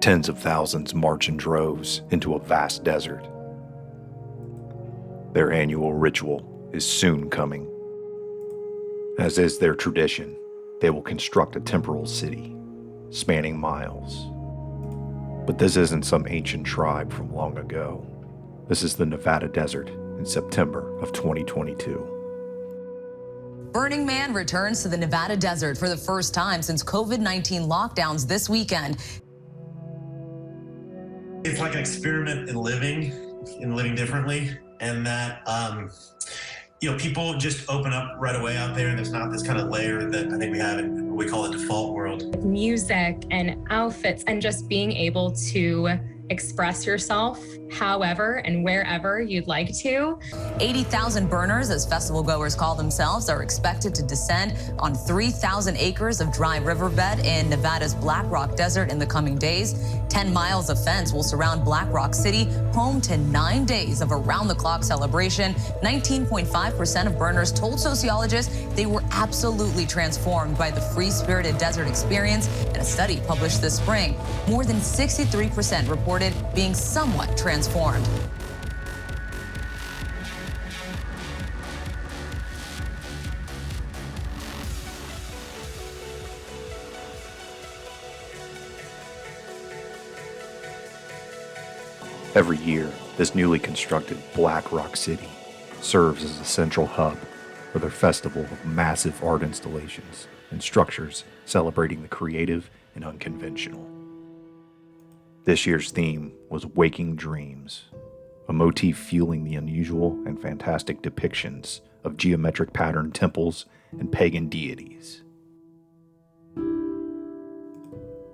Tens of thousands march in droves into a vast desert. Their annual ritual is soon coming. As is their tradition, they will construct a temporal city, spanning miles. But this isn't some ancient tribe from long ago. This is the Nevada desert in September of 2022. Burning Man returns to the Nevada desert for the first time since COVID-19 lockdowns this weekend. It's like an experiment in living differently, and that people just open up right away out there, and there's not this kind of layer that I think we have in what we call a default world. Music and outfits and just being able to express yourself however and wherever you'd like to. 80,000 burners, as festival goers call themselves, are expected to descend on 3,000 acres of dry riverbed in Nevada's Black Rock Desert in the coming days. 10 miles of fence will surround Black Rock City, home to 9 days of around-the-clock celebration. 19.5% of burners told sociologists they were absolutely transformed by the free-spirited desert experience in a study published this spring. More than 63% reported being somewhat transformed. Every year, this newly constructed Black Rock City serves as a central hub for their festival of massive art installations and structures celebrating the creative and unconventional. This year's theme was Waking Dreams, a motif fueling the unusual and fantastic depictions of geometric patterned temples and pagan deities.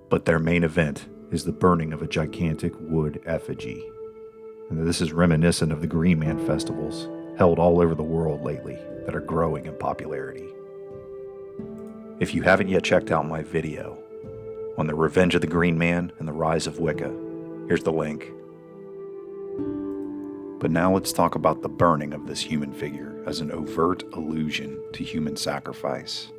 But their main event is the burning of a gigantic wood effigy. And this is reminiscent of the Green Man festivals held all over the world lately that are growing in popularity. If you haven't yet checked out my video on the Revenge of the Green Man and the Rise of Wicca, here's the link. But now let's talk about the burning of this human figure as an overt allusion to human sacrifice.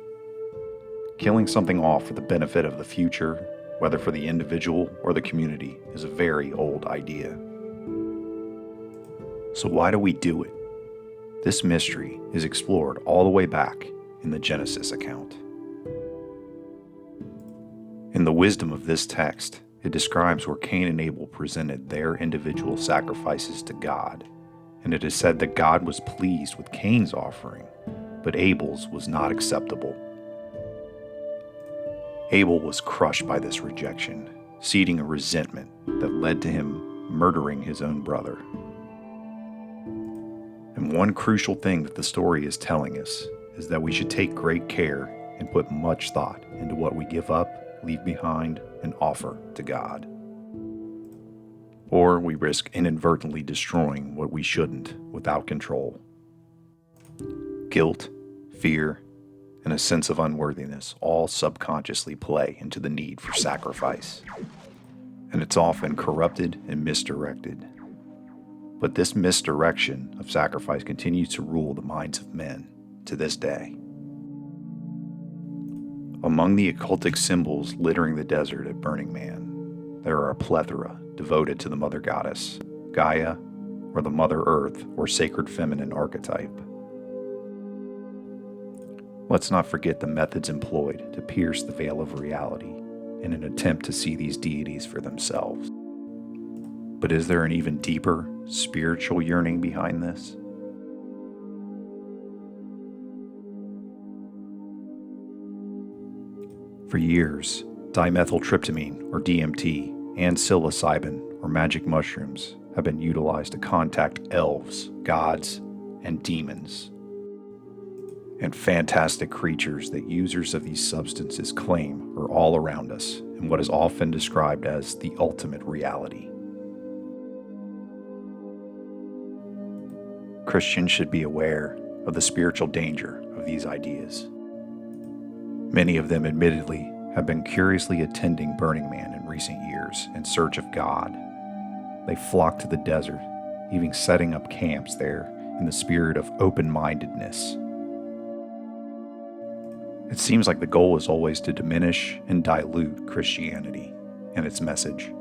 Killing something off for the benefit of the future, whether for the individual or the community, is a very old idea. So why do we do it? This mystery is explored all the way back in the Genesis account. In the wisdom of this text, it describes where Cain and Abel presented their individual sacrifices to God, and it is said that God was pleased with Cain's offering, but Abel's was not acceptable. Abel was crushed by this rejection, seeding a resentment that led to him murdering his own brother. And one crucial thing that the story is telling us is that we should take great care and put much thought into what we give up, leave behind, and offer to God. Or we risk inadvertently destroying what we shouldn't without control. Guilt, fear, and a sense of unworthiness all subconsciously play into the need for sacrifice. And it's often corrupted and misdirected. But this misdirection of sacrifice continues to rule the minds of men to this day. Among the occultic symbols littering the desert at Burning Man, there are a plethora devoted to the Mother Goddess, Gaia, or the Mother Earth or sacred feminine archetype. Let's not forget the methods employed to pierce the veil of reality in an attempt to see these deities for themselves. But is there an even deeper spiritual yearning behind this? For years, dimethyltryptamine, or DMT, and psilocybin, or magic mushrooms, have been utilized to contact elves, gods, and demons, and fantastic creatures that users of these substances claim are all around us in what is often described as the ultimate reality. Christians should be aware of the spiritual danger of these ideas. Many of them, admittedly, have been curiously attending Burning Man in recent years in search of God. They flock to the desert, even setting up camps there in the spirit of open-mindedness. It seems like the goal is always to diminish and dilute Christianity and its message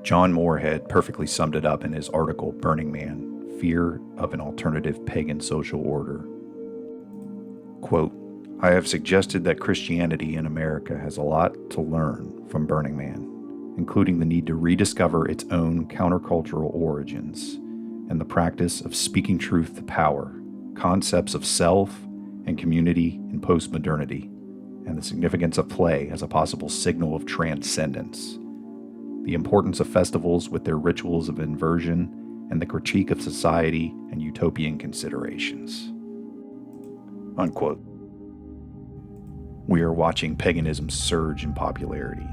John Moorhead perfectly summed it up in his article, Burning Man, Fear of an Alternative Pagan Social Order. Quote, I have suggested that Christianity in America has a lot to learn from Burning Man, including the need to rediscover its own countercultural origins and the practice of speaking truth to power, concepts of self and community in postmodernity, and the significance of play as a possible signal of transcendence, the importance of festivals with their rituals of inversion, and the critique of society and utopian considerations. Unquote. We are watching paganism surge in popularity,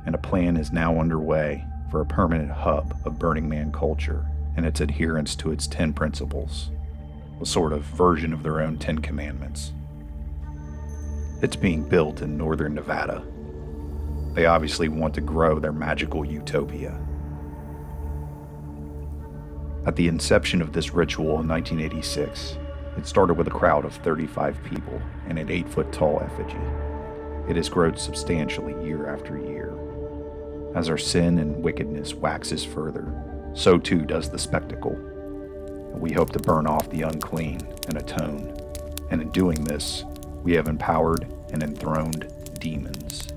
and a plan is now underway for a permanent hub of Burning Man culture and its adherence to its 10 principles, a sort of version of their own 10 commandments. It's being built in northern Nevada. They obviously want to grow their magical utopia. At the inception of this ritual in 1986, it started with a crowd of 35 people and an 8-foot-tall effigy. It has grown substantially year after year. As our sin and wickedness waxes further, so too does the spectacle. And we hope to burn off the unclean and atone. And in doing this, we have empowered and enthroned demons.